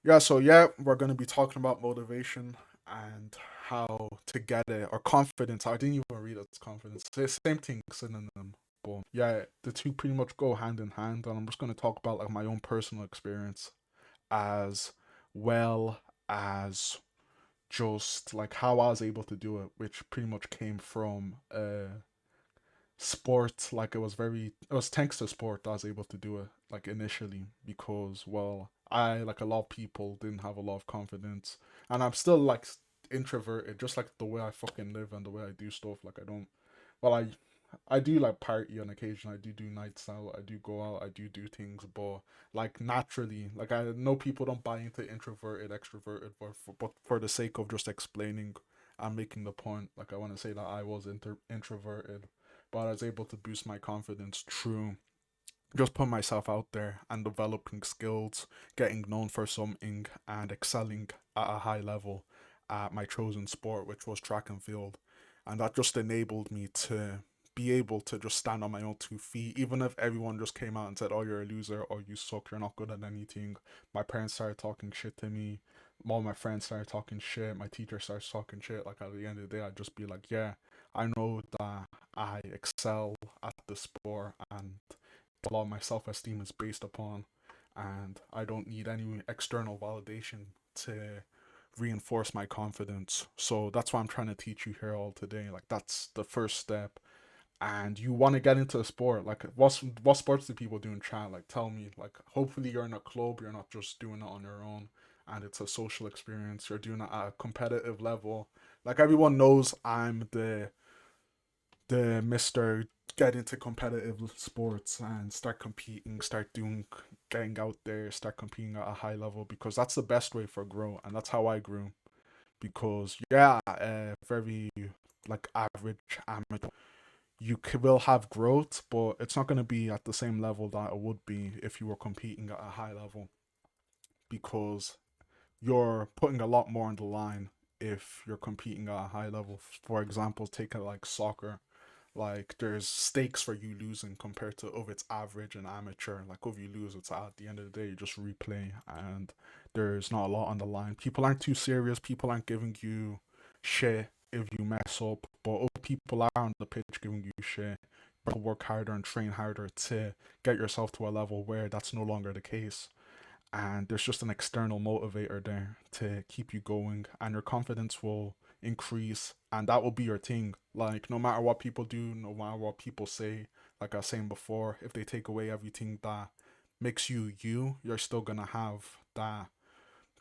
We're going to be talking about motivation and how to get it, or confidence. I didn't even read it as confidence. It's the same thing, synonym. But yeah, the two pretty much go hand in hand. And I'm just going to talk about like my own personal experience as well as just like how I was able to do it, which pretty much came from sport. Like it was thanks to sport that I was able to do it, like initially, because well, I, like a lot of people, didn't have a lot of confidence, and I'm still like introverted, just like the way I fucking live and the way I do stuff. Like I don't, well, I do like party on occasion. I do nights out. I do go out. I do things, but like naturally, like I know people don't buy into introverted, extroverted, but for the sake of just explaining and making the point, like I want to say that I was introverted, but I was able to boost my confidence through just putting myself out there and developing skills, getting known for something, and excelling at a high level at my chosen sport, which was track and field. And that just enabled me to be able to just stand on my own 2 feet, even if everyone just came out and said, "Oh, you're a loser," or "You suck, you're not good at anything." My parents started talking shit to me. All my friends started talking shit. My teacher starts talking shit. Like at the end of the day, I'd just be like, "Yeah, I know that I excel at the sport, and a lot of my self esteem is based upon, and I don't need any external validation to reinforce my confidence." So that's why I'm trying to teach you here all today. Like that's the first step. And you want to get into a sport. Like what sports do people do in chat? Like tell me. Like hopefully you're in a club. You're not just doing it on your own, and it's a social experience. You're doing it at a competitive level. Like everyone knows, I'm the Mister get into competitive sports and start competing, start doing, getting out there, start competing at a high level, because that's the best way for growth, and that's how I grew. Because yeah, very like average amateur, will have growth, but it's not going to be at the same level that it would be if you were competing at a high level, because you're putting a lot more on the line if you're competing at a high level. For example, take it like soccer. Like there's stakes for you losing compared to if it's average and amateur. Like if you lose, it's at the end of the day you just replay, and there's not a lot on the line. People aren't too serious. People aren't giving you shit if you mess up, but if people are on the pitch giving you shit, you have to work harder and train harder to get yourself to a level where that's no longer the case. And there's just an external motivator there to keep you going, and your confidence will increase, and that will be your thing. Like no matter what people do, no matter what people say, like I was saying before, if they take away everything that makes you you, you're still gonna have that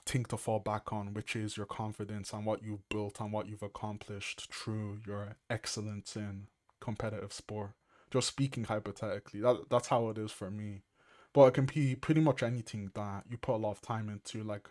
thing to fall back on, which is your confidence and what you've built and what you've accomplished through your excellence in competitive sport. Just speaking hypothetically, that's how it is for me. But it can be pretty much anything that you put a lot of time into. Like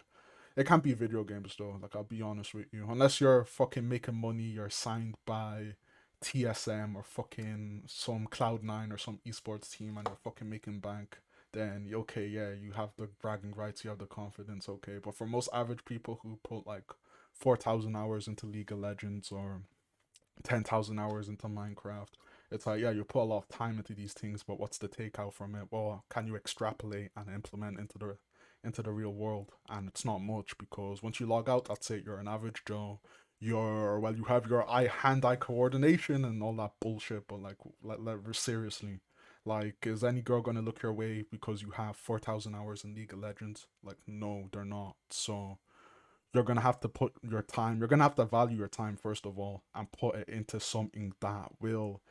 it can't be video games though. Like I'll be honest with you, unless you're fucking making money, you're signed by TSM or fucking some Cloud9 or some esports team, and you're fucking making bank. Then okay, yeah, you have the bragging rights, you have the confidence, okay. But for most average people who put like 4,000 hours into League of Legends or 10,000 hours into Minecraft, it's like, yeah, you put a lot of time into these things, but what's the takeout from it? Well, can you extrapolate and implement into the real world? And it's not much, because once you log out, that's it. You're an average Joe. You have your hand-eye coordination and all that bullshit, but seriously, like, is any girl gonna look your way because you have 4,000 hours in League of Legends? Like, no, they're not. So you're gonna have to put your time. You're gonna have to value your time first of all, and put it into something that will,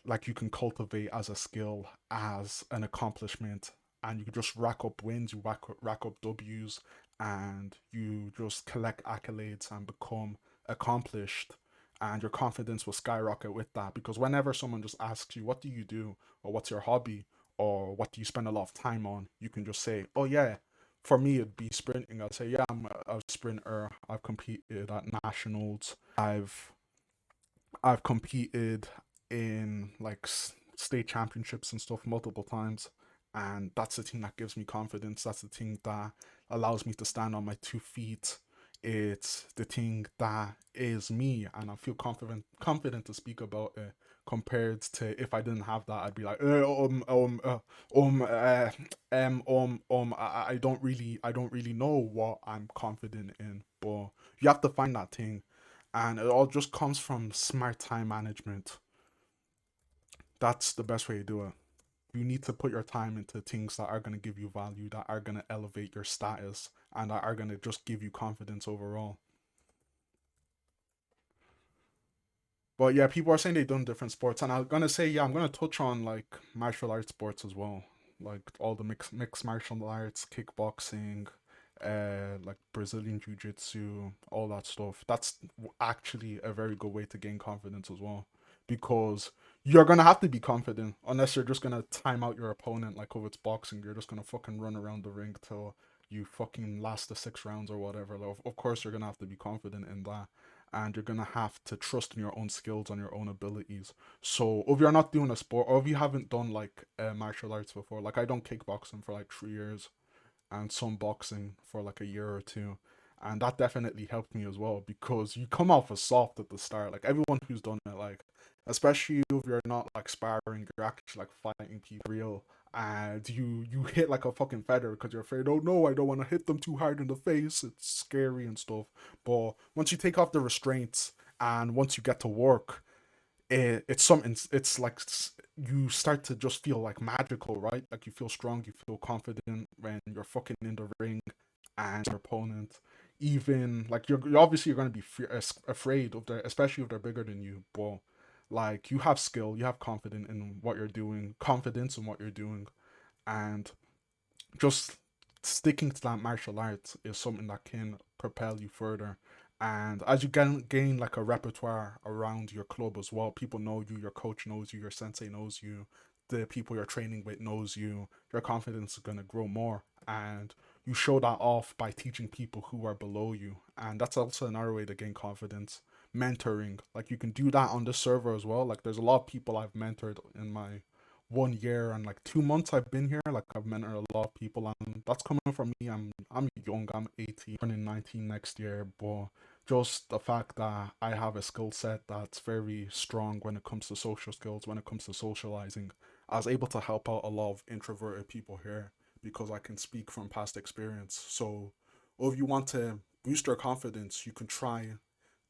like, you can cultivate as a skill, as an accomplishment, and you can just rack up wins, you rack up W's, and you just collect accolades and become accomplished, and your confidence will skyrocket with that. Because whenever someone just asks you, what do you do, or what's your hobby, or what do you spend a lot of time on, you can just say, oh yeah, for me it'd be sprinting. I'd say, yeah, I'm a sprinter. I've competed at nationals. I've competed in like state championships and stuff multiple times, and that's the thing that gives me confidence. That's the thing that allows me to stand on my 2 feet. It's the thing that is me, and I feel confident to speak about it compared to if I didn't have that, I'd be like, um, uh, I don't really know what I'm confident in. But you have to find that thing, and it all just comes from smart time management. That's the best way to do it. You need to put your time into things that are going to give you value, that are going to elevate your status, and that are going to just give you confidence overall. But yeah, people are saying they've done different sports, and I'm gonna say yeah, I'm gonna touch on like martial arts sports as well, like all the mixed martial arts, kickboxing, like Brazilian jiu jitsu, all that stuff. That's actually a very good way to gain confidence as well, because you're gonna have to be confident unless you're just gonna time out your opponent like if it's boxing, you're just gonna fucking run around the ring till you fucking last the 6 rounds or whatever. Like, of course, you're gonna have to be confident in that, and you're gonna have to trust in your own skills and your own abilities. So if you're not doing a sport, or if you haven't done like martial arts before, like I done kickboxing for like 3 years and some boxing for like a year or two, and that definitely helped me as well because you come off as soft at the start. Like everyone who's done it, like especially if you're not like sparring, you're actually like fighting people real, and you hit like a fucking feather because you're afraid. Oh no, I don't want to hit them too hard in the face. It's scary and stuff. But once you take off the restraints and once you get to work, it's something. It's like you start to just feel like magical, right? Like you feel strong, you feel confident when you're fucking in the ring and your opponent. Even like you're obviously you're gonna be afraid of their, especially if they're bigger than you. But like you have skill, you have confidence in what you're doing, confidence in what you're doing, and just sticking to that martial arts is something that can propel you further. And as you gain like a repertoire around your club as well, people know you, your coach knows you, your sensei knows you, the people you're training with knows you, your confidence is going to grow more. And you show that off by teaching people who are below you. And that's also another way to gain confidence. Mentoring. Like you can do that on the server as well. Like there's a lot of people I've mentored in my 1 year and like 2 months I've been here. Like I've mentored a lot of people, and that's coming from me. I'm young. I'm 18, turning 19 next year. But just the fact that I have a skill set that's very strong when it comes to social skills, when it comes to socializing, I was able to help out a lot of introverted people here because I can speak from past experience. So, if you want to boost your confidence, you can try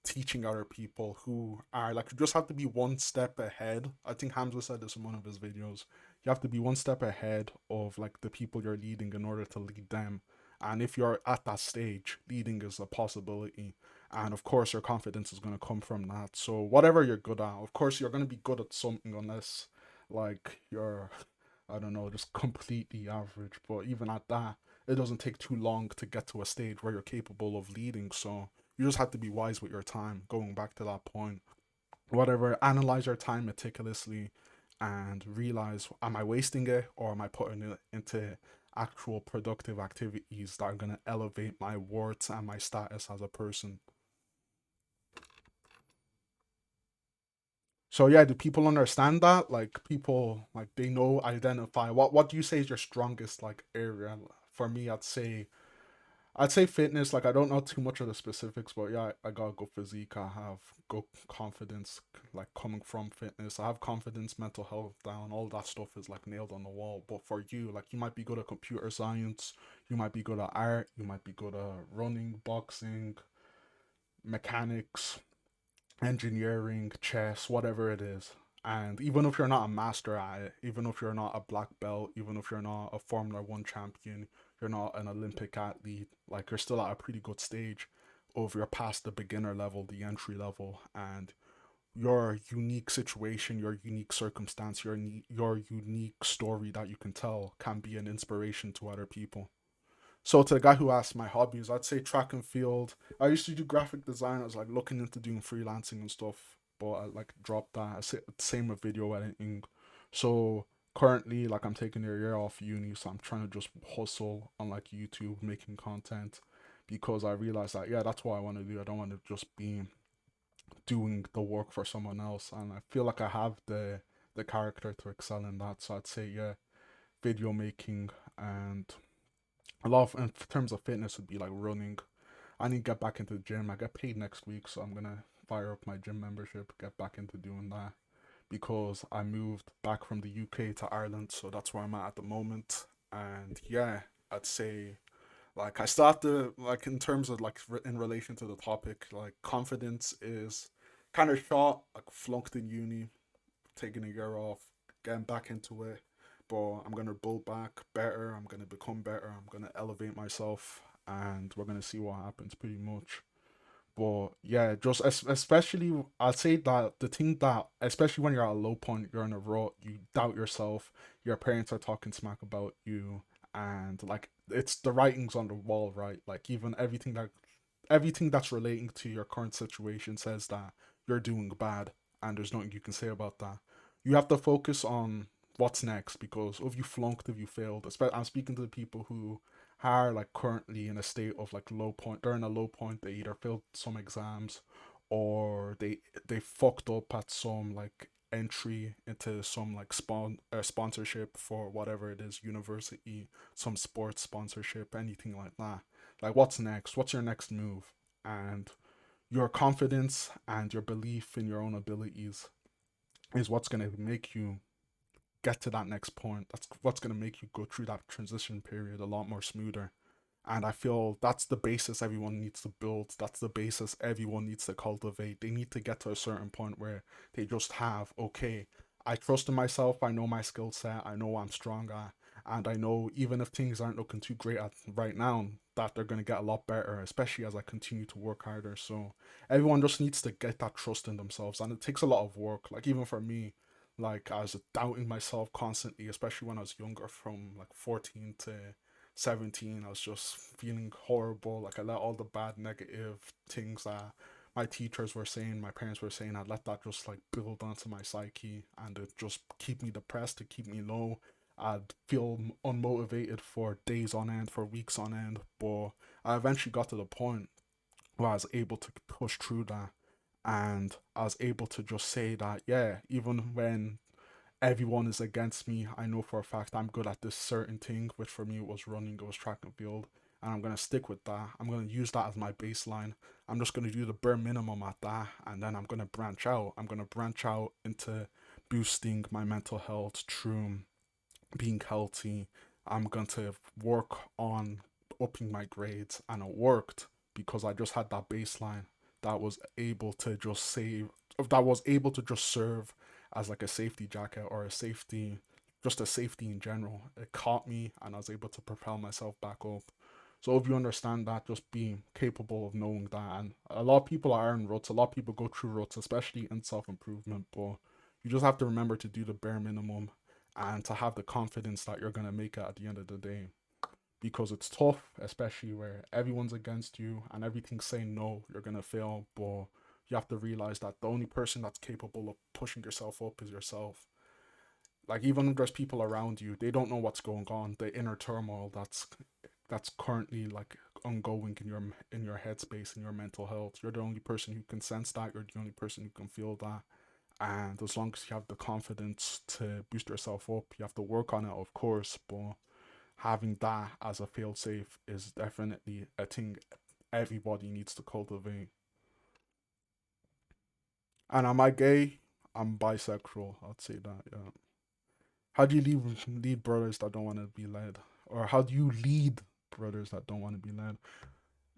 teaching other people who are like you just have to be one step ahead. I think Hamza said this in one of his videos. You have to be one step ahead of like the people you're leading in order to lead them. And if you're at that stage, leading is a possibility. And of course, your confidence is going to come from that. So, whatever you're good at, of course, you're going to be good at something unless like you're, I don't know, just completely average. But even at that, it doesn't take too long to get to a stage where you're capable of leading. So, you just have to be wise with your time. Going back to that point, whatever, analyze your time meticulously and realize, am I wasting it or am I putting it into actual productive activities that are going to elevate my worth and my status as a person? So yeah, do people understand that? Like people like they know identify what do you say is your strongest like area? For me, I'd say fitness. Like I don't know too much of the specifics, but yeah, I got good physique. I have good confidence, like coming from fitness. I have confidence, mental health down. All that stuff is like nailed on the wall. But for you, like you might be good at computer science, you might be good at art, you might be good at running, boxing, mechanics, engineering, chess, whatever it is. And even if you're not a master at it, even if you're not a black belt, even if you're not a Formula One champion, you're not an Olympic athlete, like you're still at a pretty good stage of you're past the beginner level, the entry level, and your unique situation, your unique circumstance, your unique story that you can tell can be an inspiration to other people. So to the guy who asked my hobbies, I'd say track and field. I used to do graphic design. I was like looking into doing freelancing and stuff, but I like dropped that. Same with video editing. So currently, like I'm taking a year off uni, so I'm trying to just hustle on like YouTube making content because I realized that yeah, that's what I want to do. I don't want to just be doing the work for someone else, and I feel like I have the character to excel in that. So I'd say yeah, video making and a lot of in terms of fitness would be like running. I need to get back into the gym. I get paid next week, so I'm gonna fire up my gym membership, get back into doing that because I moved back from the UK to Ireland, so that's where I'm at the moment. And yeah, I'd say like I started like in terms of like in relation to the topic, like confidence is kind of short. Like flunked in uni, taking a year off, getting back into it. But I'm gonna build back better. I'm gonna become better. I'm gonna elevate myself, and we're gonna see what happens. Pretty much. But yeah, just especially, I'd say that the thing that, especially when you're at a low point, you're in a rut, you doubt yourself, your parents are talking smack about you, and like it's the writings on the wall, right? Like even everything that's relating to your current situation says that you're doing bad, and there's nothing you can say about that. You have to focus on what's next because if you flunked, if you failed, I'm speaking to the people who are like currently in a state of like low point. They're in a low point. They either failed some exams or they fucked up at some like entry into some like sponsorship for whatever it is, university, some sports sponsorship, anything like that. Like what's next? What's your next move? And your confidence and your belief in your own abilities is what's going to make you get to that next point. That's what's going to make you go through that transition period a lot more smoother. And I feel that's the basis everyone needs to build. That's the basis everyone needs to cultivate. They need to get to a certain point where they just have, okay, I trust in myself. I know my skill set. I know what I'm strong at. And I know even if things aren't looking too great at right now, that they're going to get a lot better, especially as I continue to work harder. So everyone just needs to get that trust in themselves. And it takes a lot of work. Like, even for me, like, I was doubting myself constantly, especially when I was younger, from like 14 to 17. I was just feeling horrible. Like I let all the bad negative things that my teachers were saying, my parents were saying, I let that just like build onto my psyche and it just keep me depressed, to keep me low. I'd feel unmotivated for days on end, for weeks on end. But I eventually got to the point where I was able to push through that, and I was able to just say that, yeah, even when everyone is against me, I know for a fact I'm good at this certain thing, which for me was running, it was track and field, and I'm gonna stick with that. I'm gonna use that as my baseline. I'm just gonna do the bare minimum at that, and then I'm gonna branch out. I'm gonna branch out into boosting my mental health through being healthy. I'm going to work on upping my grades, and it worked because I just had that baseline that was able to just save, that was able to just serve as like a safety jacket or a safety, just a safety in general. It caught me, and I was able to propel myself back up. So if you understand that, just being capable of knowing that, and a lot of people are in ruts. A lot of people go through ruts, especially in self improvement. But you just have to remember to do the bare minimum and to have the confidence that you're gonna make it at the end of the day. Because it's tough, especially where everyone's against you and everything's saying no, you're gonna fail. But you have to realize that the only person that's capable of pushing yourself up is yourself. Like even if there's people around you, they don't know what's going on, the inner turmoil that's currently like ongoing in your headspace, in your mental health. You're the only person who can sense that. You're the only person who can feel that. And as long as you have the confidence to boost yourself up, you have to work on it, of course. But having that as a fail safe is definitely a thing everybody needs to cultivate. And am I gay? I'm bisexual. I'd say that. Yeah. How do you lead brothers that don't want to be led, or how do you lead brothers that don't want to be led?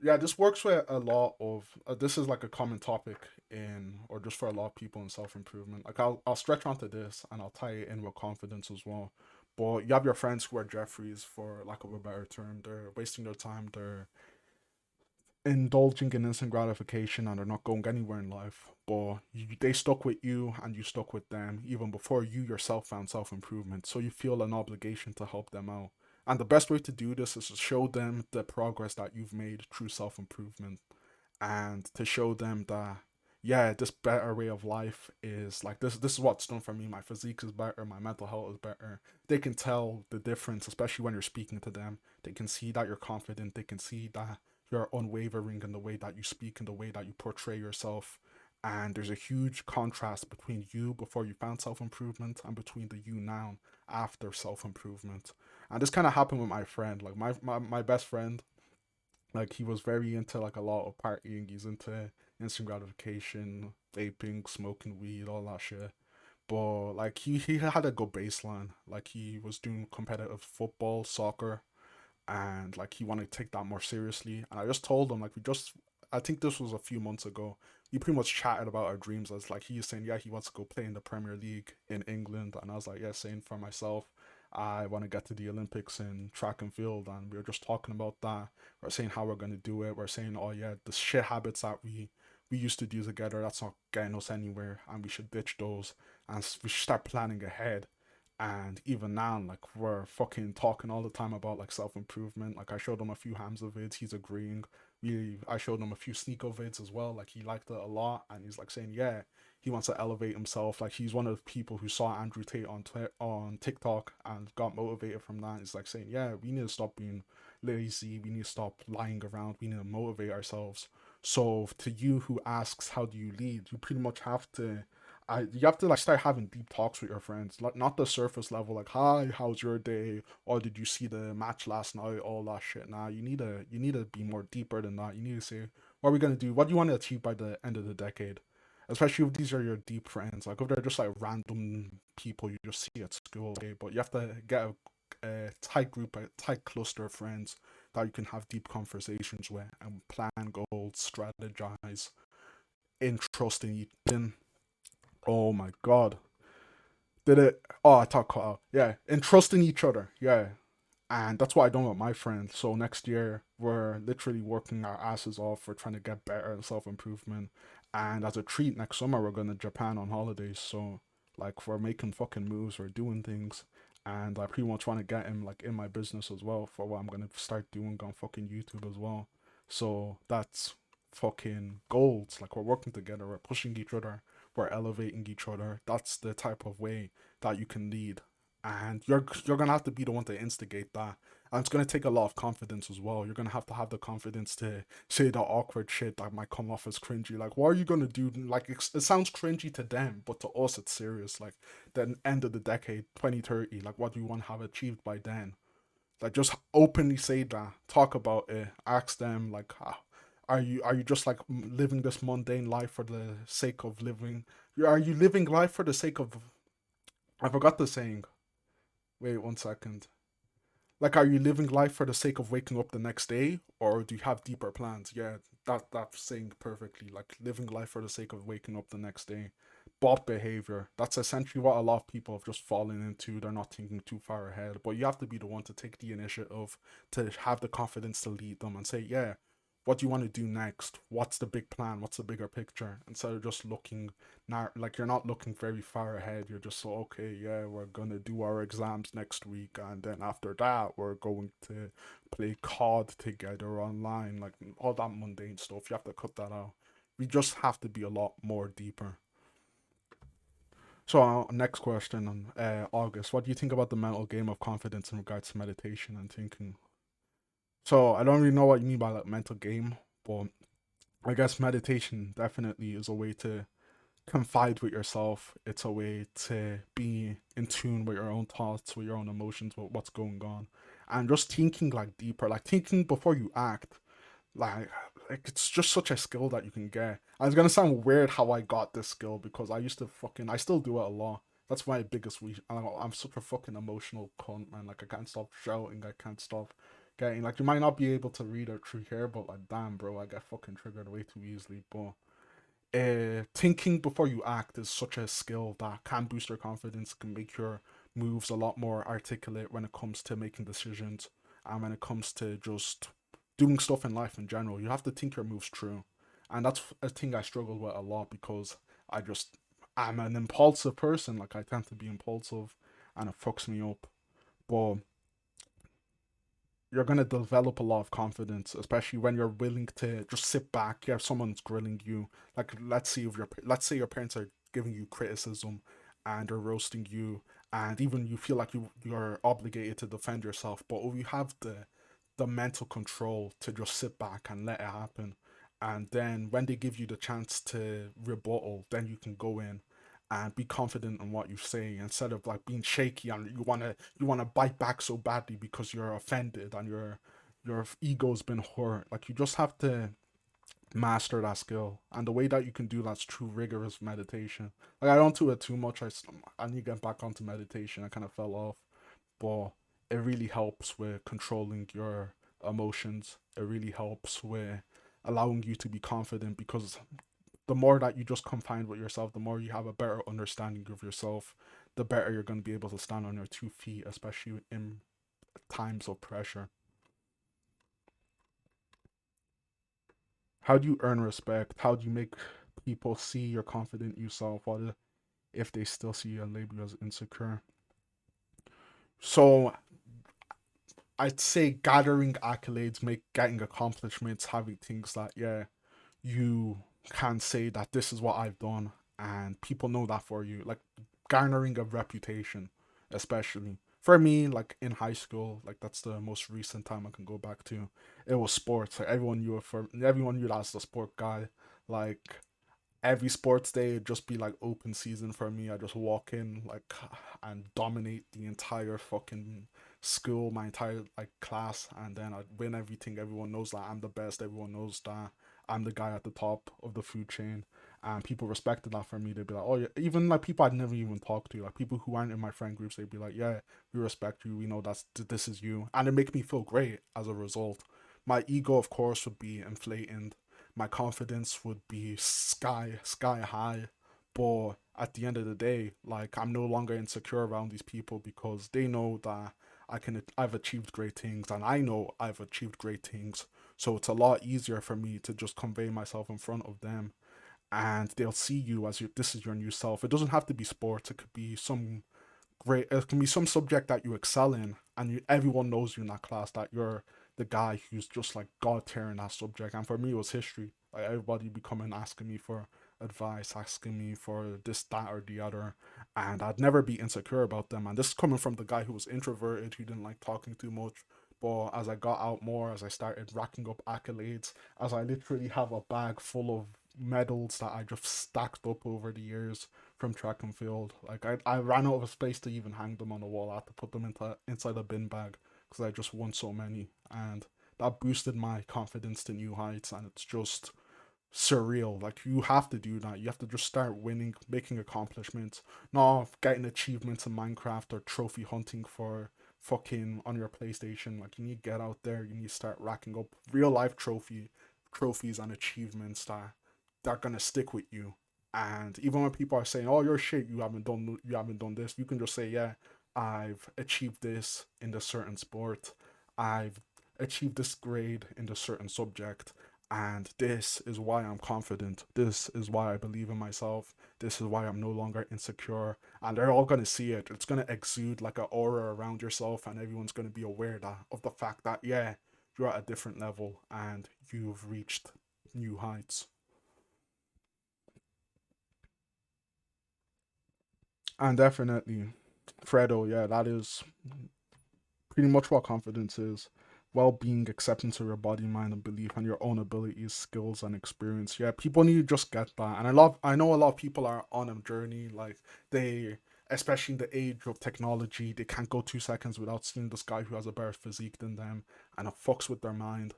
Yeah, this works with a lot of. This is like a common topic in, or just for a lot of people in self improvement. Like I'll stretch onto this and I'll tie it in with confidence as well. But you have your friends who are Jeffries, for lack of a better term. They're wasting their time. They're indulging in instant gratification and they're not going anywhere in life. But they stuck with you and you stuck with them even before you yourself found self improvement. So you feel an obligation to help them out. And the best way to do this is to show them the progress that you've made through self improvement, and to show them that, yeah, this better way of life is like this is what's done for me. My physique is better, my mental health is better. They can tell the difference, especially when you're speaking to them. They can see that you're confident, they can see that you're unwavering in the way that you speak, in the way that you portray yourself. And there's a huge contrast between you before you found self improvement and between the you now after self improvement. And this kind of happened with my friend, like my best friend. Like he was very into like a lot of partying. He's into instant gratification, vaping, smoking weed, all that shit. but like he had a good baseline. Like he was doing competitive football, soccer, and like he wanted to take that more seriously. And I just told him like I think this was a few months ago. We pretty much chatted about our dreams. As like he was saying, yeah, he wants to go play in the Premier League in England, and I was like, yeah, same for myself. I want to get to the Olympics in track and field, and we were just talking about that. We're saying how we're gonna do it. We're saying, oh yeah, the shit habits that we used to do together, that's not getting us anywhere, and we should ditch those, and we should start planning ahead. And even now, like we're fucking talking all the time about like self improvement. Like I showed him a few Hamza vids, he's agreeing. I showed him a few Sneeko vids as well. Like he liked it a lot, and he's like saying, yeah, he wants to elevate himself. Like he's one of the people who saw Andrew Tate on TikTok and got motivated from that. He's like saying, yeah, we need to stop being lazy. We need to stop lying around. We need to motivate ourselves. So to you who asks how do you lead, you pretty much have to you have to like start having deep talks with your friends, like not the surface level, like hi, how's your day, or did you see the match last night, all that shit. Nah, you need to be more deeper than that. You need to say, what are we gonna do? What do you want to achieve by the end of the decade? Especially if these are your deep friends. Like if they're just like random people you just see at school, okay? But you have to get a tight group, a tight cluster of friends that you can have deep conversations with and plan goals, strategize, trust in each. Oh my god. Did it? Oh, I thought cut out. Yeah, and trusting each other. Yeah, and that's what I done with my friends. So next year we're literally working our asses off. We're trying to get better at self improvement, and as a treat, next summer we're going to Japan on holidays. So like we're making fucking moves. We're doing things, and I pretty much want to get him like in my business as well for what I'm gonna start doing on fucking YouTube as well. So that's fucking goals. Like we're working together. We're pushing each other. We're elevating each other. That's the type of way that you can lead, and you're gonna have to be the one to instigate that. And it's gonna take a lot of confidence as well. You're gonna have the confidence to say the awkward shit that might come off as cringy. Like, what are you gonna do? Like, it sounds cringy to them, but to us, it's serious. Like, the end of the decade, 2030. Like, what do you want to have achieved by then? Like, just openly say that. Talk about it. Ask them like, are you just like living this mundane life for the sake of living? Are you living life for the sake of? I forgot the saying. Wait 1 second. Like, are you living life for the sake of waking up the next day, or do you have deeper plans? Yeah, that's saying perfectly. Like living life for the sake of waking up the next day. Bot behavior. That's essentially what a lot of people have just fallen into. They're not thinking too far ahead, but you have to be the one to take the initiative, to have the confidence to lead them and say, yeah, what do you want to do next? What's the big plan? What's the bigger picture? Instead of just looking, not like you're not looking very far ahead. You're just so okay, yeah, we're gonna do our exams next week, and then after that, we're going to play COD together online, like all that mundane stuff. You have to cut that out. We just have to be a lot more deeper. So, next question on August. What do you think about the mental game of confidence in regards to meditation and thinking? So, I don't really know what you mean by like mental game, but I guess meditation definitely is a way to confide with yourself. It's a way to be in tune with your own thoughts, with your own emotions, with what's going on, and just thinking like deeper, like thinking before you act. Like, like it's just such a skill that you can get. And it's gonna sound weird how I got this skill because I used to fucking, I still do it a lot. That's my biggest weak. I'm such a fucking emotional cunt, man. Like I can't stop shouting. I can't stop getting like you might not be able to read or through here, but like damn, bro, I get fucking triggered way too easily. But thinking before you act is such a skill that can boost your confidence, can make your moves a lot more articulate when it comes to making decisions and when it comes to just doing stuff in life in general. You have to think your moves through. And that's a thing I struggle with a lot because I just, I'm an impulsive person. Like, I tend to be impulsive and it fucks me up. But you're gonna develop a lot of confidence, especially when you're willing to just sit back. Yeah, someone's grilling you. Like let's say your parents are giving you criticism, and they're roasting you, and even you feel like you're obligated to defend yourself. But if you have the mental control to just sit back and let it happen, and then when they give you the chance to rebuttal, then you can go in and be confident in what you say instead of like being shaky and you wanna bite back so badly because you're offended and your ego's been hurt. Like you just have to master that skill. And the way that you can do that's through rigorous meditation. Like I don't do it too much. I need to get back onto meditation. I kind of fell off, but it really helps with controlling your emotions. It really helps with allowing you to be confident because the more that you just confine with yourself, the more you have a better understanding of yourself, the better you're going to be able to stand on your 2 feet, especially in times of pressure. How do you earn respect? How do you make people see your confident you self? What if they still see you and label you as insecure? So I'd say gathering accolades, make getting accomplishments, having things that you can say that this is what I've done and people know that for you. Like garnering a reputation, especially. For me, like in high school, like that's the most recent time I can go back to. It was sports. Like everyone knew that as the sport guy. Like every sports day it'd just be like open season for me. I just walk in like and dominate the entire fucking school, my entire like class, and then I'd win everything. Everyone knows that I'm the best. Everyone knows that I'm the guy at the top of the food chain. And people respected that for me. They'd be like, oh yeah, even like people I'd never even talked to, like people who aren't in my friend groups, they'd be like, yeah, we respect you. We know this is you, and it makes me feel great as a result. My ego, of course, would be inflated, my confidence would be sky high, but at the end of the day, like I'm no longer insecure around these people because they know that I've achieved great things and I know I've achieved great things. So it's a lot easier for me to just convey myself in front of them, and they'll see you as this is your new self. It doesn't have to be sports. It could be some great. It can be some subject that you excel in, and everyone knows you in that class that you're the guy who's just like god tier in that subject. And for me, it was history. Like everybody be coming asking me for advice, asking me for this, that, or the other, and I'd never be insecure about them. And this is coming from the guy who was introverted, who didn't like talking too much. But as I got out more, as I started racking up accolades, as I literally have a bag full of medals that I just stacked up over the years, from track and field. Like I ran out of space to even hang them on the wall. I had to put them inside a bin bag because I just won so many, and that boosted my confidence to new heights. And it's just surreal. Like you have to do that. You have to just start winning, making accomplishments, not getting achievements in Minecraft or trophy hunting for fucking on your PlayStation. Like you need to get out there. You need to start racking up real life trophies and achievements that are gonna stick with you. And even when people are saying, "Oh, you're shit. You haven't done this," you can just say, "Yeah, I've achieved this in this certain sport. I've achieved this grade in this certain subject." And this is why I'm confident. This is why I believe in myself. This is why I'm no longer insecure. And they're all gonna see it. It's gonna exude like an aura around yourself, and everyone's gonna be aware of the fact that you're at a different level and you've reached new heights. And definitely, Fredo, yeah, that is pretty much what confidence is. Well-being, acceptance of your body, mind, and belief, and your own abilities, skills, and experience. Yeah, people need to just get that. And I know a lot of people are on a journey. Like they, especially in the age of technology, they can't go 2 seconds without seeing this guy who has a better physique than them, and it fucks with their mind.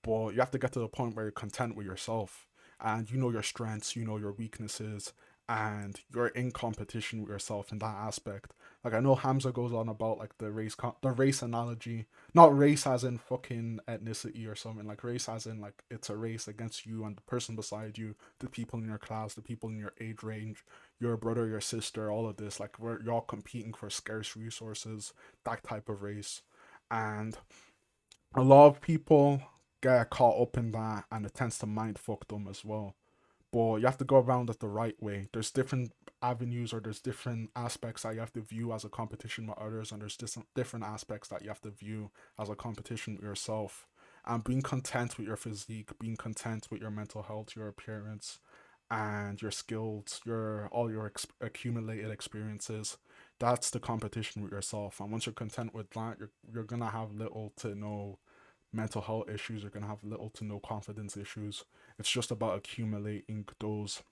But you have to get to the point where you're content with yourself, and you know your strengths, you know your weaknesses, and you're in competition with yourself in that aspect. Like I know Hamza goes on about like the race analogy, not race as in fucking ethnicity or something, like race as in like it's a race against you and the person beside you, the people in your class, the people in your age range, your brother, your sister, all of this. Like you're all competing for scarce resources, that type of race. And a lot of people get caught up in that, and it tends to mind fuck them as well. But you have to go around it the right way. There's different avenues, or there's different aspects that you have to view as a competition with others, and there's different aspects that you have to view as a competition with yourself. And being content with your physique, being content with your mental health, your appearance, and your skills, your all your accumulated experiences. That's the competition with yourself. And once you're content with that, you're gonna have little to no mental health issues. You're gonna have little to no confidence issues. It's just about accumulating those.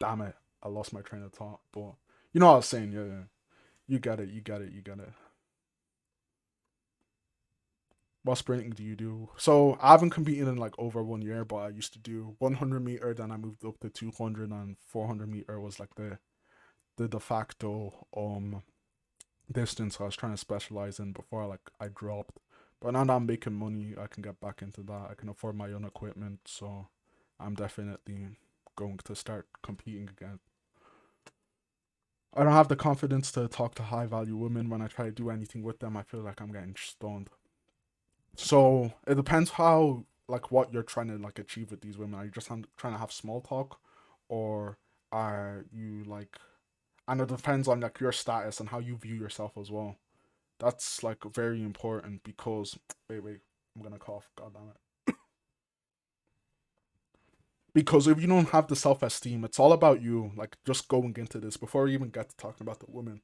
Damn it, I lost my train of thought. But you know what I was saying. Yeah, yeah. You got it. You got it. You got it. What sprinting do you do? So I haven't competed in like over 1 year, but I used to do 100 meter. Then I moved up to 200 and 400 meter was like the de facto distance I was trying to specialize in before I dropped. But now that I'm making money, I can get back into that. I can afford my own equipment, so I'm definitely going to start competing again. I don't have the confidence to talk to high value women when I try to do anything with them. I feel like I'm getting stoned. So it depends how like what you're trying to like achieve with these women. Are you just trying to have small talk, or are you like? And it depends on like your status and how you view yourself as well. That's like very important because wait, I'm gonna cough. God damn it. Because if you don't have the self esteem, it's all about you. Like just going into this before you even get to talking about the woman.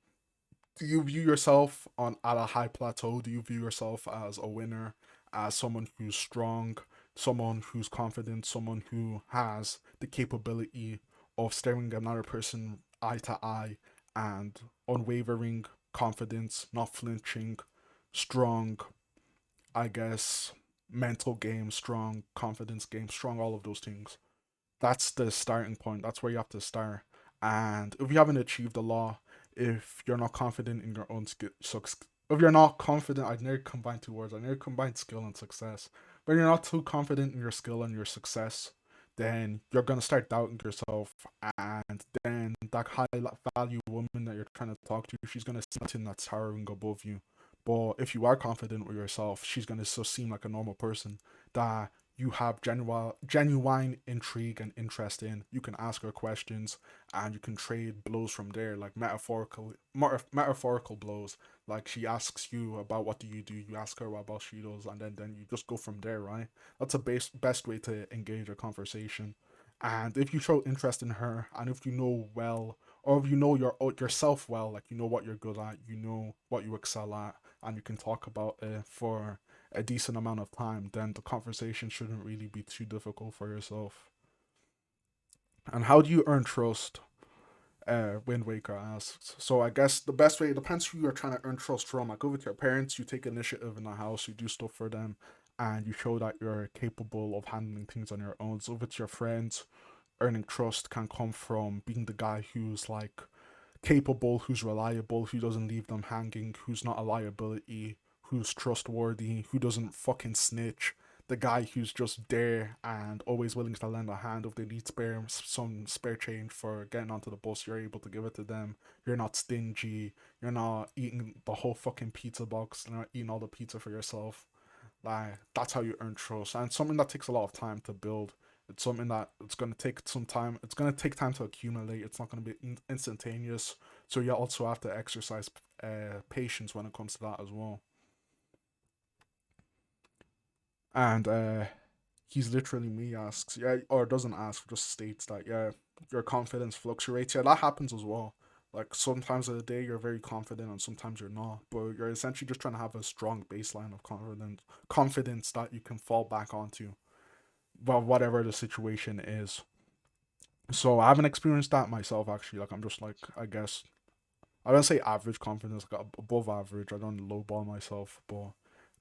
Do you view yourself on at a high plateau? Do you view yourself as a winner, as someone who's strong, someone who's confident, someone who has the capability of staring another person eye to eye and unwavering confidence, not flinching, strong, I guess, mental game, strong, confidence game, strong, all of those things. That's the starting point. That's where you have to start. And if you haven't achieved a lot, if you're not confident in your own skill, if you're not confident, I'd never combine two words. I never combine skill and success. When you're not too confident in your skill and your success, then you're gonna start doubting yourself, and then that high value woman that you're trying to talk to, she's gonna see nothing that's towering above you. But if you are confident with yourself, she's gonna still seem like a normal person that you have genuine intrigue and interest in. You can ask her questions and you can trade blows from there, like metaphorical blows. Like she asks you about what do you do, you ask her about she does, and then you just go from there, right? That's a best way to engage a conversation. And if you show interest in her, and if you know well, or if you know yourself well, like you know what you're good at, you know what you excel at, and you can talk about it for a decent amount of time, then the conversation shouldn't really be too difficult for yourself. And how do you earn trust? Wind Waker asks. So I guess the best way, it depends who you're trying to earn trust from. Like go with your parents, you take initiative in the house, you do stuff for them, and you show that you're capable of handling things on your own. So if it's your friends, earning trust can come from being the guy who's like capable, who's reliable, who doesn't leave them hanging, who's not a liability, who's trustworthy, who doesn't fucking snitch. The guy who's just there and always willing to lend a hand if they need some spare change for getting onto the bus. You're able to give it to them. You're not stingy. You're not eating the whole fucking pizza box. You're not eating all the pizza for yourself. Like that's how you earn trust, and it's something that takes a lot of time to build. It's something that it's gonna take some time. It's gonna take time to accumulate. It's not gonna be instantaneous. So you also have to exercise patience when it comes to that as well. And he's literally me asks yeah or doesn't ask, just states that yeah your confidence fluctuates. Yeah, that happens as well. Like sometimes of the day you're very confident and sometimes you're not, but you're essentially just trying to have a strong baseline of confidence that you can fall back onto, well, whatever the situation is. So I haven't experienced that myself actually. Like I'm just like I guess I don't say average confidence, like above average. I don't lowball myself, but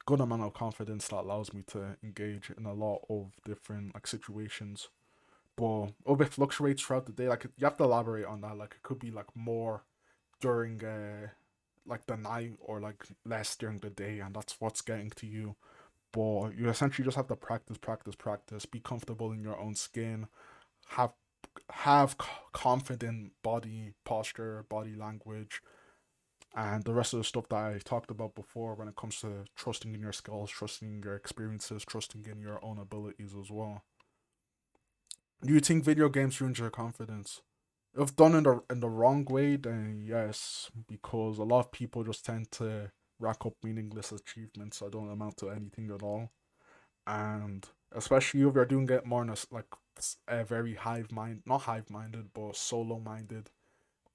good amount of confidence that allows me to engage in a lot of different like situations. But if it fluctuates throughout the day, like you have to elaborate on that. Like it could be like more during like the night or like less during the day, and that's what's getting to you. But you essentially just have to practice, practice, practice. Be comfortable in your own skin. Have confident body posture, body language, and the rest of the stuff that I talked about before when it comes to trusting in your skills, trusting in your experiences, trusting in your own abilities as well. Do you think video games ruins your confidence? If done in the wrong way, then yes, because a lot of people just tend to rack up meaningless achievements that don't amount to anything at all. And especially if you're doing it more in like a very not hive minded, but solo minded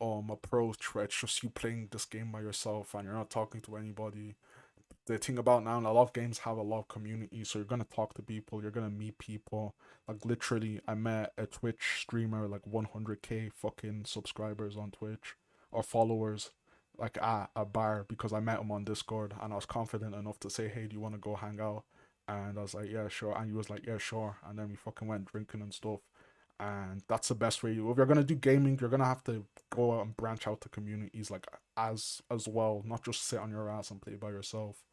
approach where it's just you playing this game by yourself and you're not talking to anybody. The thing about now, a lot of games have a lot of community, so you're gonna talk to people, you're gonna meet people. Like literally, I met a Twitch streamer like 100k fucking subscribers on Twitch or followers. like at a bar because I met him on Discord and I was confident enough to say, "Hey, do you want to go hang out?" And I was like, "Yeah, sure." And he was like, "Yeah, sure." And then we fucking went drinking and stuff. And that's the best way. If you're gonna do gaming, you're gonna have to go out and branch out to communities like as well, not just sit on your ass and play by yourself.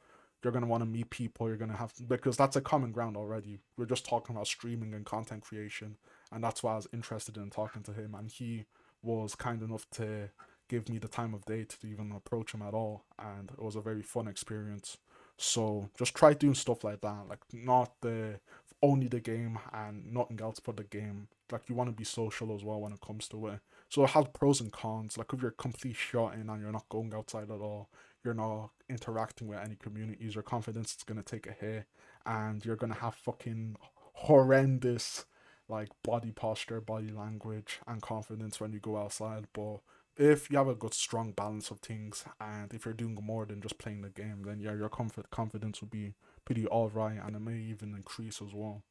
You're gonna want to meet people. You're gonna have because that's a common ground already. We're just talking about streaming and content creation, and that's why I was interested in talking to him. And he was kind enough to give me the time of day to even approach him at all, and it was a very fun experience. So just try doing stuff like that, like not the only the game and nothing else but the game. Like you want to be social as well when it comes to it. So it has pros and cons. Like if you're complete shut in and you're not going outside at all, you're not interacting with any communities, your confidence is gonna take a hit, and you're gonna have fucking horrendous like body posture, body language, and confidence when you go outside. But if you have a good strong balance of things, and if you're doing more than just playing the game, then yeah, your confidence will be pretty alright, and it may even increase as well.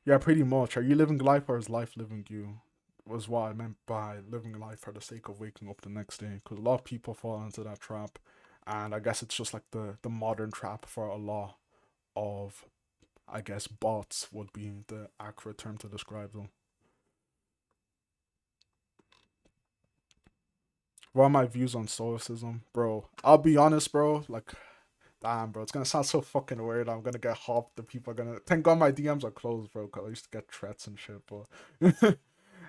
Yeah, pretty much. Are you living life or is life living you? Was what I meant by living life for the sake of waking up the next day. Because a lot of people fall into that trap, and I guess it's just like the modern trap for a lot of, I guess, bots would be the accurate term to describe them. What are my views on stoicism, bro? I'll be honest, bro. Like, damn, bro, it's gonna sound so fucking weird. I'm gonna get hopped. The people are gonna. Thank God my DMs are closed, bro. Cause I used to get threats and shit. But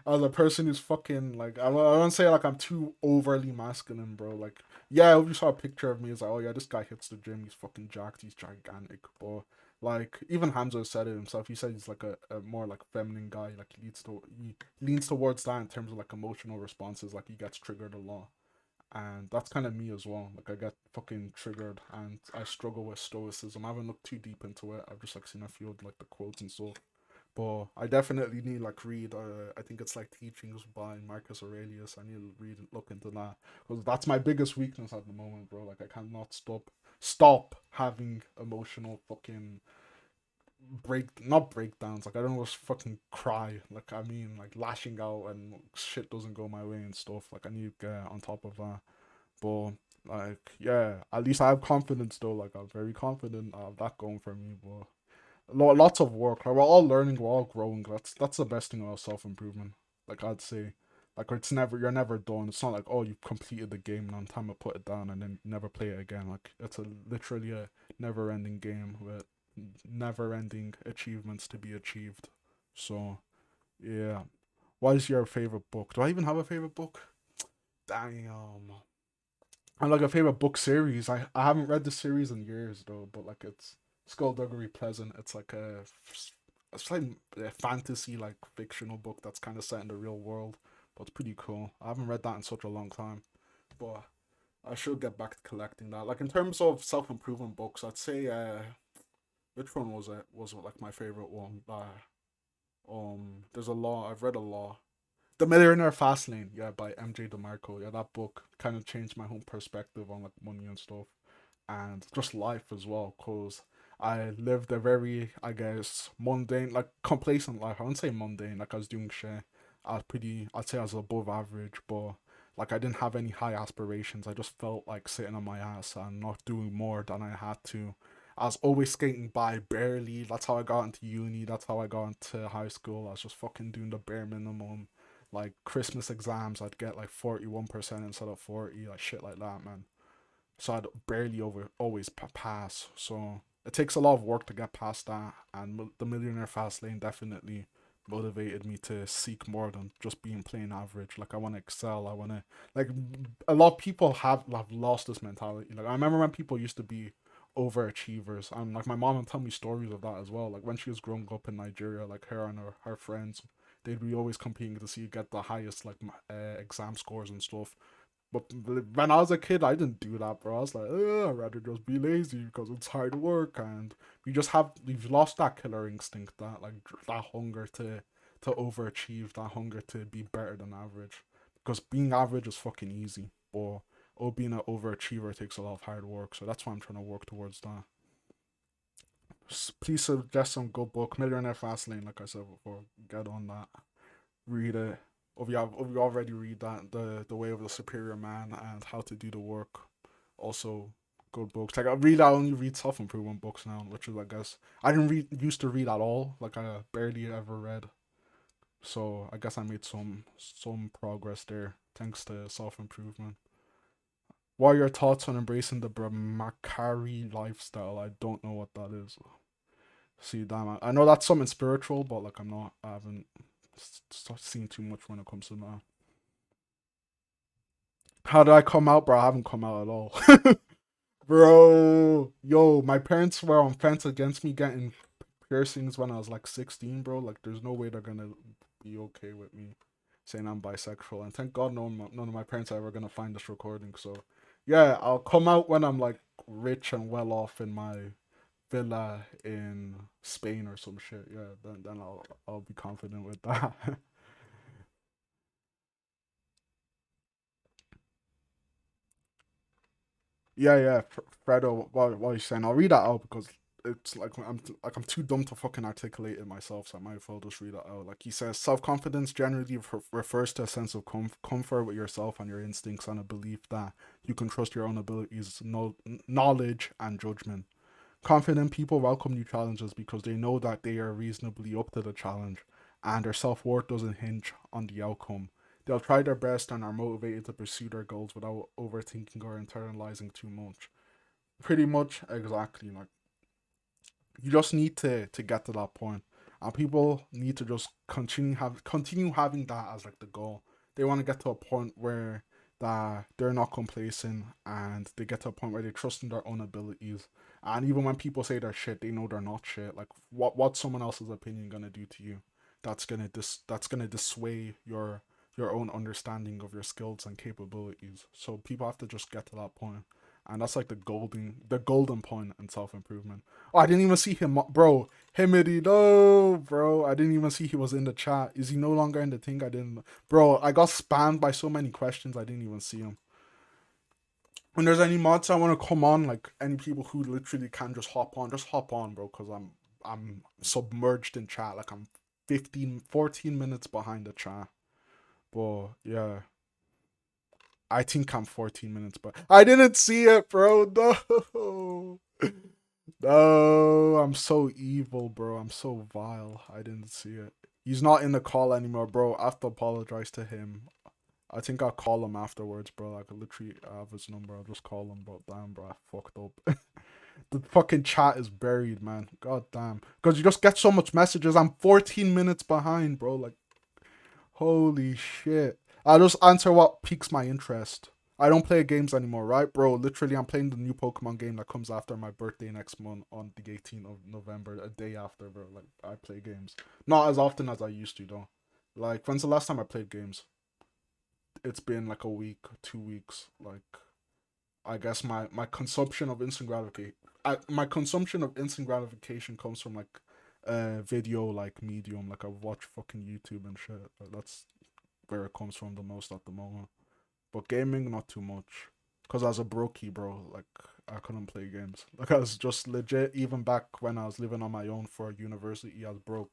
as a person who's fucking like, I won't say like I'm too overly masculine, bro. Like, yeah, if you saw a picture of me, it's like, oh yeah, this guy hits the gym. He's fucking jacked. He's gigantic. But like, even Hamza said it himself. He said he's like a more like feminine guy. Like he leans towards that in terms of like emotional responses. Like he gets triggered a lot, and that's kind of me as well. Like I get fucking triggered, and I struggle with stoicism. I haven't looked too deep into it. I've just like seen a few of like the quotes and stuff. But I definitely need like read. I think it's like teachings by Marcus Aurelius. I need to read and look into that because that's my biggest weakness at the moment, bro. Like I cannot stop having emotional fucking not breakdowns. Like I don't just fucking cry. Like I mean like lashing out and shit doesn't go my way and stuff. Like I need to get on top of that. But like yeah, at least I have confidence though. Like I'm very confident. I have that going for me. But lots of work. Like, we're all learning, we're all growing. That's the best thing about self improvement. Like I'd say, like it's never you're never done. It's not like oh you completed the game and time to put it down and then never play it again. Like it's a literally a never ending game with never ending achievements to be achieved. So yeah, what is your favorite book? Do I even have a favorite book? Damn. I like a favorite book series. I haven't read the series in years though, but like it's Skullduggery Pleasant. It's like it's like a fantasy like fictional book that's kind of set in the real world, but it's pretty cool. I haven't read that in such a long time, but I should get back to collecting that. Like in terms of self improvement books, I'd say which one was it? Was it like my favorite one? There's a law. I've read a law. The Millionaire Fastlane, yeah, by MJ DeMarco. Yeah, that book kind of changed my whole perspective on like money and stuff, and just life as well. Cause I lived a very, I guess, mundane, like complacent life. I wouldn't say mundane. Like I was doing shit. I was pretty. I'd say I was above average, but like I didn't have any high aspirations. I just felt like sitting on my ass and not doing more than I had to. I was always skating by barely. That's how I got into uni. That's how I got into high school. I was just fucking doing the bare minimum like Christmas exams, I'd get like 41% instead of 40, like shit like that, man. So I'd barely over always pass. So it takes a lot of work to get past that, and the Millionaire Fast Lane definitely motivated me to seek more than just being plain average. Like I want to excel. I want to like a lot of people have lost this mentality. Like I remember when people used to be overachievers, and like my mom would tell me stories of that as well. Like when she was growing up in Nigeria, like her and her friends, they'd be always competing to see who get the highest like exam scores and stuff. But when I was a kid, I didn't do that, bro. I was like, I'd rather just be lazy because it's hard work, and we've lost that killer instinct, that like that hunger to overachieve, that hunger to be better than average. Because being average is fucking easy, but being an overachiever takes a lot of hard work. So that's why I'm trying to work towards that. Please suggest some good book. Millionaire Fastlane, like I said before, get on that, read it. If you already read that, the Way of the Superior Man and How to Do the Work, also good books. Like I only read self improvement books now, which is I guess I didn't read used to read at all. Like I barely ever read. So I guess I made some progress there thanks to self improvement. What are your thoughts on embracing the Brahmachari lifestyle? I don't know what that is. See, damn, I know that's something spiritual, but like I haven't seen too much when it comes to that. How did I come out, bro? I haven't come out at all. Bro, yo, my parents were on fence against me getting piercings when I was like 16, bro. Like, there's no way they're gonna be okay with me saying I'm bisexual. And thank God none of my parents are ever gonna find this recording. So, yeah, I'll come out when I'm like rich and well off in my villa in Spain or some shit. Yeah, then I'll be confident with that. Yeah, yeah, Fredo, what are you saying? I'll read that out because it's like I'm too dumb to fucking articulate it myself, so I might as well just read it out. Like he says, self confidence generally refers to a sense of comfort with yourself and your instincts, and a belief that you can trust your own abilities, knowledge, and judgment. Confident people welcome new challenges because they know that they are reasonably up to the challenge, and their self worth doesn't hinge on the outcome. They'll try their best and are motivated to pursue their goals without overthinking or internalizing too much. Pretty much exactly. Like you just need to get to that point, and people need to just continue having that as like the goal. They want to get to a point where that they're not complacent and they get to a point where they trust in their own abilities. And even when people say they're shit, they know they're not shit. Like what's someone else's opinion gonna do to you? That's gonna dissuade your own understanding of your skills and capabilities. So people have to just get to that point, and that's like the golden point in self improvement. Oh, I didn't even see him, bro. Himity, no, bro. I didn't even see he was in the chat. Is he no longer in the thing? I didn't, bro. I got spammed by so many questions. I didn't even see him. When there's any mods I want to come on, like any people who literally can just hop on, bro. Cause I'm submerged in chat. Like I'm 14 minutes behind the chat. But yeah, I think I'm 14 minutes, but I didn't see it, bro. No. No, I'm so evil, bro. I'm so vile. I didn't see it. He's not in the call anymore, bro. I have to apologize to him. I think I'll call him afterwards, bro. Like, literally, I have his number. I'll just call him, bro. Damn, bro. I fucked up. The fucking chat is buried, man. God damn. Because you just get so much messages. I'm 14 minutes behind, bro. Like, holy shit. I'll just answer what piques my interest. I don't play games anymore, right, bro? Literally, I'm playing the new Pokemon game that comes after my birthday next month on the 18th of November, a day after, bro. Like, I play games. Not as often as I used to, though. Like, when's the last time I played games? It's been like a week, 2 weeks. Like, I guess my consumption of instant gratification, my consumption of instant gratification comes from like video like medium. Like I watch fucking YouTube and shit. Like, that's where it comes from the most at the moment. But gaming, not too much. Cause as a brokey, bro, like I couldn't play games. Like I was just legit. Even back when I was living on my own for university, I was broke.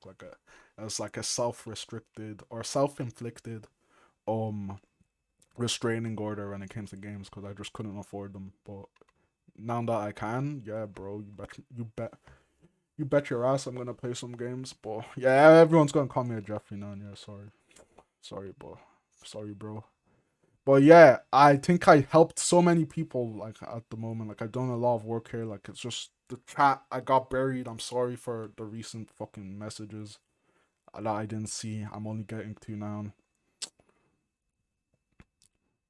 As like a self-restricted or self-inflicted um restraining order when it came to games because I just couldn't afford them. But now that I can, yeah, bro, you bet your ass I'm gonna play some games. But yeah, everyone's gonna call me a Jeffrey now. Yeah, sorry, bro. But yeah, I think I helped so many people like at the moment. Like I've done a lot of work here. Like it's just the chat I got buried. I'm sorry for the recent fucking messages that I didn't see. I'm only getting to now.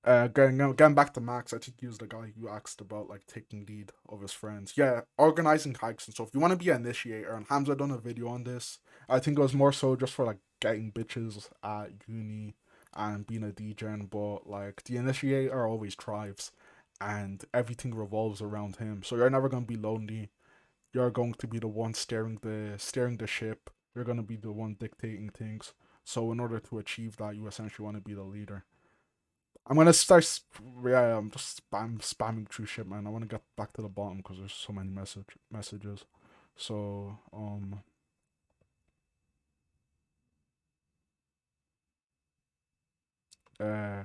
Getting back to Max, I think he was the guy who asked about like taking lead of his friends. Yeah, organizing hikes and stuff. You want to be an initiator, and Hamza done a video on this. I think it was more so just for like getting bitches at uni and being a DJ, but like the initiator always thrives, and everything revolves around him. So you're never gonna be lonely. You're going to be the one steering the ship. You're gonna be the one dictating things. So in order to achieve that, you essentially want to be the leader. I'm gonna start. Yeah, I'm just spamming through shit, man. I want to get back to the bottom because there's so many messages. So um, uh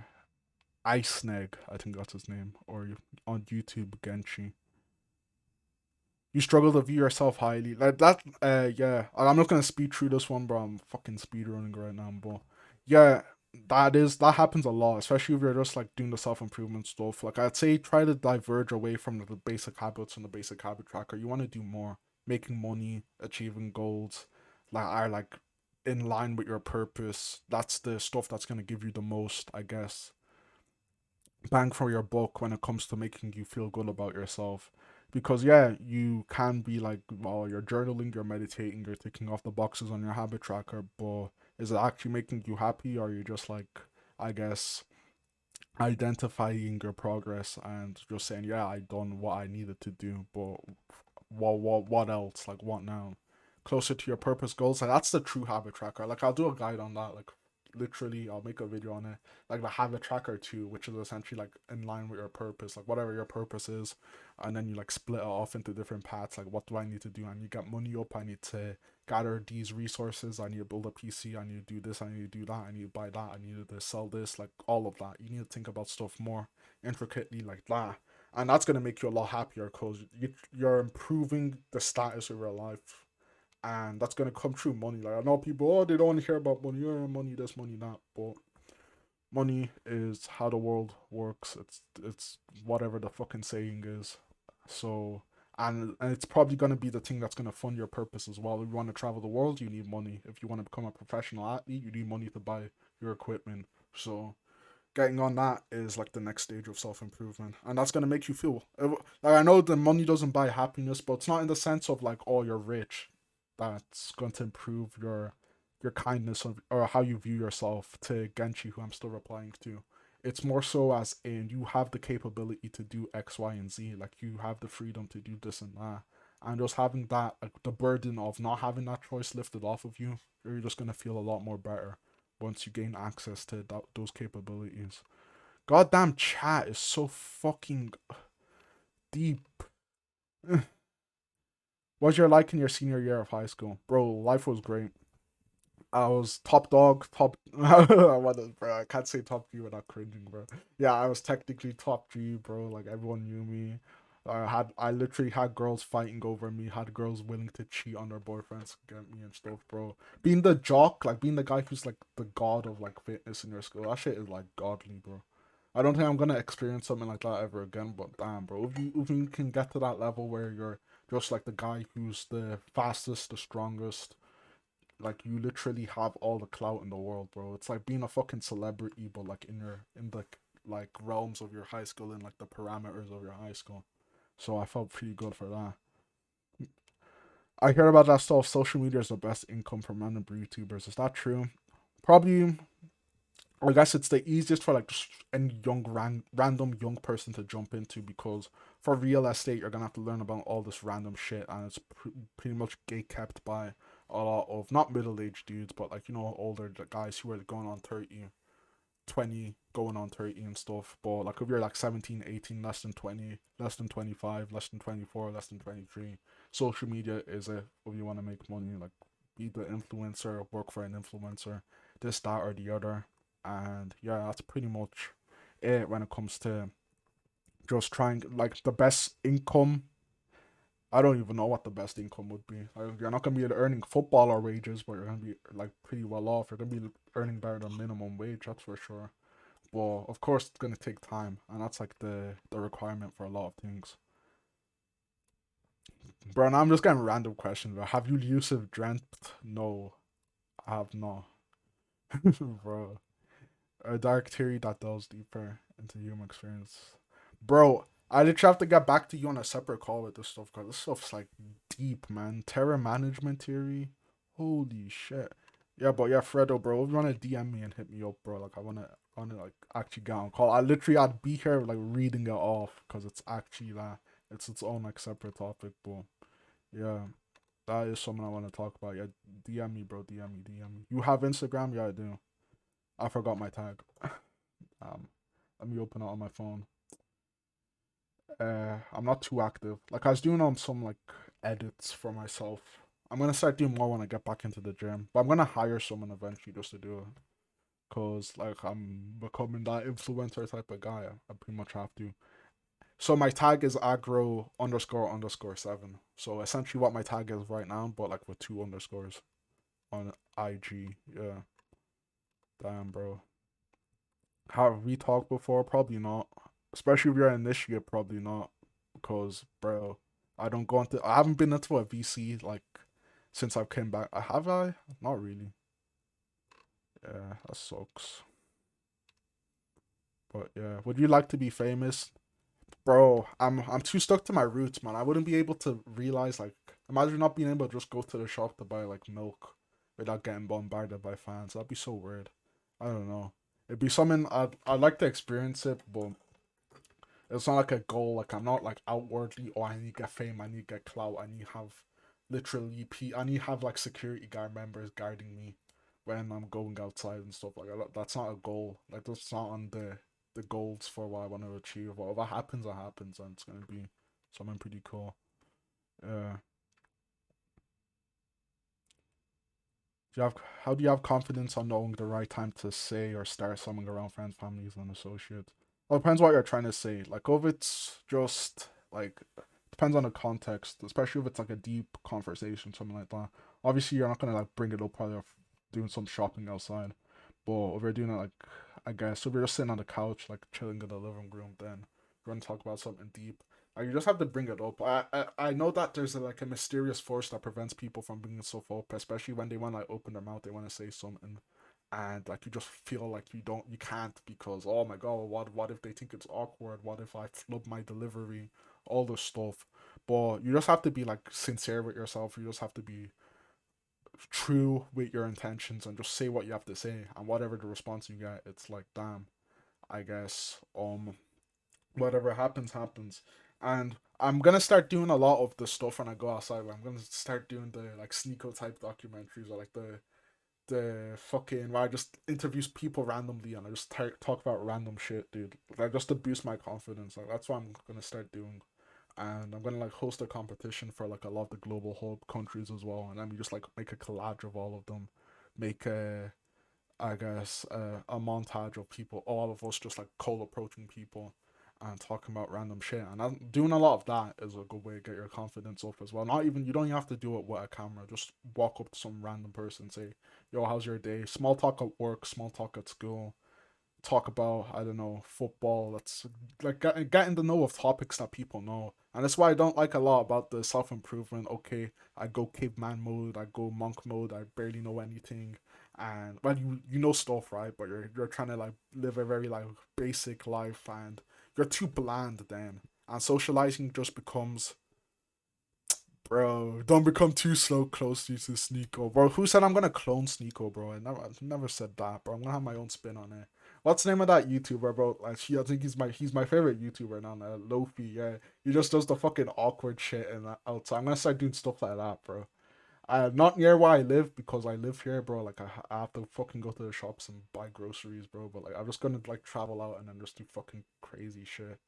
Ice Snag, I think that's his name, or on YouTube Genshi. You struggle to view yourself highly. Like that, yeah. I'm not gonna speed through this one, bro. I'm fucking speed running right now, but yeah, that happens a lot, especially if you're just like doing the self improvement stuff. Like I'd say try to diverge away from the basic habits and the basic habit tracker. You wanna do more. Making money, achieving goals, like are like in line with your purpose. That's the stuff that's gonna give you the most, I guess, bang for your buck when it comes to making you feel good about yourself. Because yeah, you can be like, well, you're journaling, you're meditating, you're ticking off the boxes on your habit tracker, but is it actually making you happy, or are you just like, I guess, identifying your progress and just saying, yeah, I done what I needed to do, but what else? Like what now? Closer to your purpose goals. Like that's the true habit tracker. Like I'll do a guide on that. Like literally, I'll make a video on it. Like the habit tracker too, which is essentially like in line with your purpose, like whatever your purpose is, and then you like split it off into different paths. Like what do I need to do? I need to get money up. I need to gather these resources. I need to build a PC. I need to do this. I need to do that. I need to buy that. I need to sell this. Like all of that. You need to think about stuff more intricately like that, and that's gonna make you a lot happier because you're improving the status of your life, and that's gonna come through money. Like I know people, oh, they don't want to hear about money, money this, money that, but money is how the world works. It's whatever the fucking saying is. So and it's probably gonna be the thing that's gonna fund your purpose as well. If you want to travel the world, you need money. If you want to become a professional athlete, you need money to buy your equipment. So getting on that is like the next stage of self improvement, and that's gonna make you feel like I know the money doesn't buy happiness, but it's not in the sense of like oh you're rich. That's going to improve your kindness or how you view yourself to Genchi, who I'm still replying to. It's more so as in you have the capability to do X, Y, and Z. Like you have the freedom to do this and that, and just having that like the burden of not having that choice lifted off of you, you're just gonna feel a lot more better once you gain access to those capabilities. Goddamn chat is so fucking deep. What's your like in your senior year of high school? Bro, life was great. I was top dog, top. Bro, I can't say top G without cringing, bro. Yeah, I was technically top G, bro. Like everyone knew me. I literally had girls fighting over me. Had girls willing to cheat on their boyfriends to get me and stuff, bro. Being the jock, like being the guy who's like the god of like fitness in your school. That shit is like godly, bro. I don't think I'm gonna experience something like that ever again. But damn, bro, if you can get to that level where you're just like the guy who's the fastest, the strongest, like you literally have all the clout in the world, bro. It's like being a fucking celebrity, but like in the like realms of your high school and like the parameters of your high school. So I felt pretty good for that. I hear about that stuff. Social media is the best income for random YouTubers. Is that true? Probably. I guess it's the easiest for like just any random young person to jump into because for real estate you're gonna have to learn about all this random shit and it's pretty much gate kept by a lot of not middle aged dudes but like older guys who are going on 30, 20, going on 30 and stuff. But like if you're like 17, 18, less than 20, less than 25, less than 24, less than 23, social media is it if you want to make money. Like be the influencer, work for an influencer, this, that, or the other. And yeah, that's pretty much it when it comes to just trying like the best income. I don't even know what the best income would be. Like, you're not gonna be earning footballer wages, but you're gonna be like pretty well off. You're gonna be earning better than minimum wage, that's for sure. But of course, it's gonna take time, and that's like the requirement for a lot of things. Bro, and I'm just getting random questions. Bro. Have you lucid dreamt? No, I have not, bro. A dark theory that delves deeper into human experience. Bro, I literally have to get back to you on a separate call with this stuff because this stuff's like deep, man. Terror management theory. Holy shit. Yeah, but yeah, Fredo, bro, if you wanna DM me and hit me up, bro, like I wanna like actually get on call. I'd be here like reading it off because it's actually that it's its own like separate topic, but yeah. That is something I want to talk about. Yeah, DM me, bro. DM me. DM me. You have Instagram? Yeah, I do. I forgot my tag. Um, Let me open it on my phone. I'm not too active. Like I was doing on some like edits for myself. I'm gonna start doing more when I get back into the gym. But I'm gonna hire someone eventually just to do it. Cause like I'm becoming that influencer type of guy. I pretty much have to. So my tag is aggro underscore underscore seven. So essentially what my tag is right now, but like with two underscores on IG. Yeah. Damn, bro. Have we talked before? Probably not. Especially if you're an initiate, probably not. Because, bro, I don't go into. I haven't been into a VC like since I came back. Have I? Not really. Yeah, that sucks. But yeah, would you like to be famous? Bro, I'm too stuck to my roots, man. I wouldn't be able to realize like imagine not being able to just go to the shop to buy like milk without getting bombarded by fans. That'd be so weird. I don't know. It'd be something I'd like to experience it, but it's not like a goal. Like I'm not like outwardly, oh, I need to get fame, I need to get clout, I need to have literally I need to have like security guard members guarding me when I'm going outside and stuff like that. That's not a goal. Like that's not on the goals for what I want to achieve. Whatever happens, it happens, and it's gonna be something pretty cool. Uh, do you have how do you have confidence on knowing the right time to say or start something around friends, families, and associates? Well, it depends what you're trying to say. Like, if it's just like depends on the context, especially if it's like a deep conversation, something like that. Obviously, you're not gonna like bring it up while you're doing some shopping outside. But if you're doing it like, I guess, if you're just sitting on the couch, like chilling in the living room, then you're gonna talk about something deep. You just have to bring it up. I know that there's like a mysterious force that prevents people from bringing stuff up, especially when they want to like, open their mouth, they want to say something, and like you just feel like you can't because oh my god, what if they think it's awkward? What if I flub my delivery? All this stuff. But you just have to be like sincere with yourself. You just have to be true with your intentions and just say what you have to say. And whatever the response you get, it's like damn, I guess whatever happens happens. And I'm gonna start doing a lot of the stuff when I go outside. I'm gonna start doing the like sneako type documentaries or like the fucking where I just interviews people randomly and I just talk about random shit, dude. Like just to boost my confidence. Like that's what I'm gonna start doing. And I'm gonna like host a competition for like a lot of the global hub countries as well. And then we just like make a collage of all of them, make I guess a montage of people, all of us just like cold approaching people and talking about random shit. And I'm doing a lot of that is a good way to get your confidence up as well. Not even you don't even have to do it with a camera. Just walk up to some random person, and say, "Yo, how's your day?" Small talk at work, small talk at school. Talk about I don't know football. That's like getting to know of topics that people know, and that's why I don't like a lot about the self improvement. Okay, I go caveman mode, I go monk mode, I barely know anything, and well you know stuff right, but you're trying to like live a very like basic life, and you're too bland then, and socializing just becomes bro, don't become too slow close to Sneeko. Bro, who said I'm gonna clone Sneeko, bro? I never said that, bro. I'm gonna have my own spin on it. What's the name of that YouTuber, bro? Like I think he's my favorite YouTuber now, Lofi, yeah. He just does the fucking awkward shit and outside. I'm gonna start doing stuff like that, bro. Not near where I live because I live here, bro. Like I have to fucking go to the shops and buy groceries, bro. But like I'm just gonna like travel out and then just do fucking crazy shit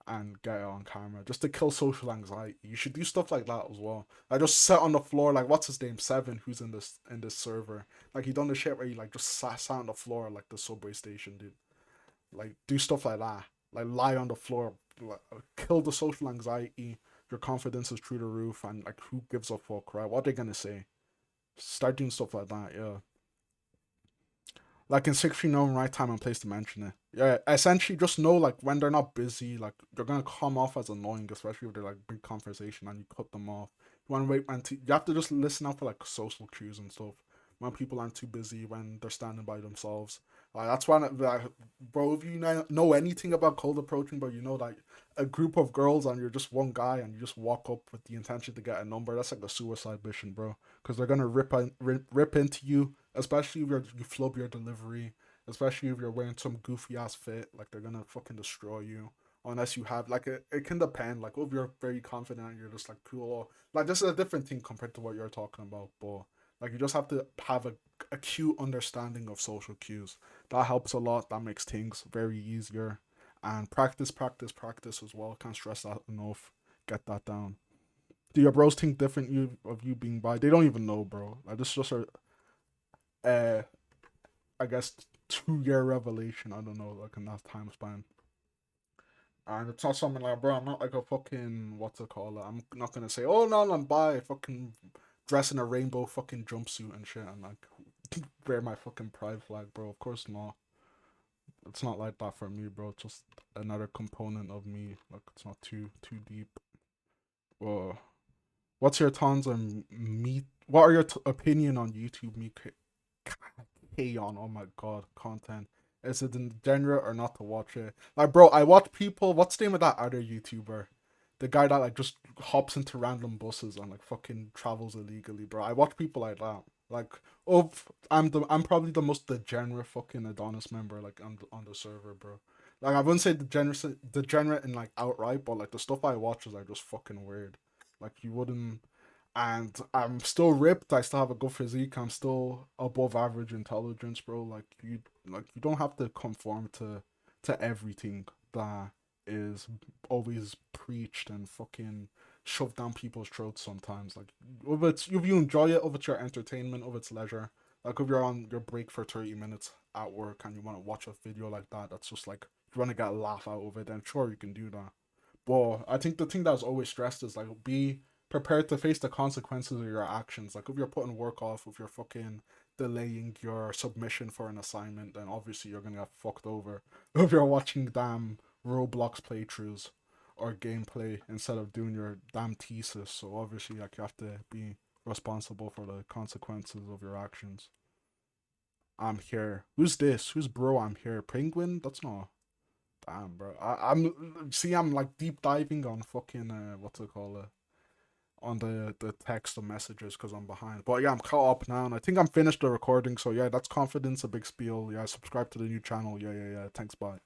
and get it on camera just to kill social anxiety. You should do stuff like that as well. I just sat on the floor like what's his name Seven, who's in this server. Like he done the shit where he like just sat on the floor like the subway station, dude. Like do stuff like that. Like lie on the floor, like, kill the social anxiety. Your confidence is through the roof, and like who gives a fuck, right? What are they gonna say? Start doing stuff like that, yeah. Like in 16 knowing right time and place to mention it. Yeah, essentially just know like when they're not busy, like they're gonna come off as annoying, especially if they're like big conversation and you cut them off. You wanna wait until you have to just listen out for like social cues and stuff. When people aren't too busy, when they're standing by themselves. That's why like, bro, if you know anything about cold approaching, but you know like a group of girls and you're just one guy and you just walk up with the intention to get a number, that's like a suicide mission, bro. Because they're gonna rip into you, especially if you flub your delivery, especially if you're wearing some goofy ass fit, like they're gonna fucking destroy you. Unless you have like it can depend. Like if you're very confident and you're just like cool, like this is a different thing compared to what you're talking about. But like you just have to have a acute understanding of social cues. That helps a lot. That makes things very easier. And practice, practice, practice as well. Can't stress that enough. Get that down. Do your bros think different of you being bi? They don't even know, bro. Like this is just a I guess 2 year revelation. I don't know, like in that time span. And it's not something like, bro, I'm not like a fucking, what's it called? I'm not gonna say, oh no, I'm by fucking dress in a rainbow fucking jumpsuit and shit and like wear my fucking pride flag, bro. Of course not. It's not like that for me, bro. It's just another component of me. Like it's not too deep. Uh, what's your thoughts on meat? What are your opinion on YouTube meat on? Oh my god, content. Is it in the genre or not to watch it? Like, bro, I watch people. What's the name of that other YouTuber? The guy that like just hops into random buses and like fucking travels illegally, bro. I watch people like that. Like, oh, I'm probably the most degenerate fucking Adonis member like on the server, bro. Like I wouldn't say degenerate in like outright, but like the stuff I watch is like just fucking weird. Like you wouldn't, and I'm still ripped. I still have a good physique. I'm still above average intelligence, bro. Like you don't have to conform to everything that is always preached and fucking shoved down people's throats sometimes. Like if you enjoy it, if it's your entertainment, if it's leisure. Like if you're on your break for 30 minutes at work and you want to watch a video like that, that's just like you want to get a laugh out of it, then sure you can do that. But I think the thing that was always stressed is like be prepared to face the consequences of your actions. Like if you're putting work off, if you're fucking delaying your submission for an assignment, then obviously you're gonna get fucked over. If you're watching damn Roblox playthroughs or gameplay instead of doing your damn thesis, so obviously like you have to be responsible for the consequences of your actions. I'm here. Who's this? Who's bro? I'm here. Penguin? That's not. Damn, bro. I'm like deep diving on fucking what's it called on the text of messages because I'm behind. But yeah, I'm caught up now, and I think I'm finished the recording. So yeah, that's confidence, a big spiel. Yeah, subscribe to the new channel. Yeah. Thanks, bye.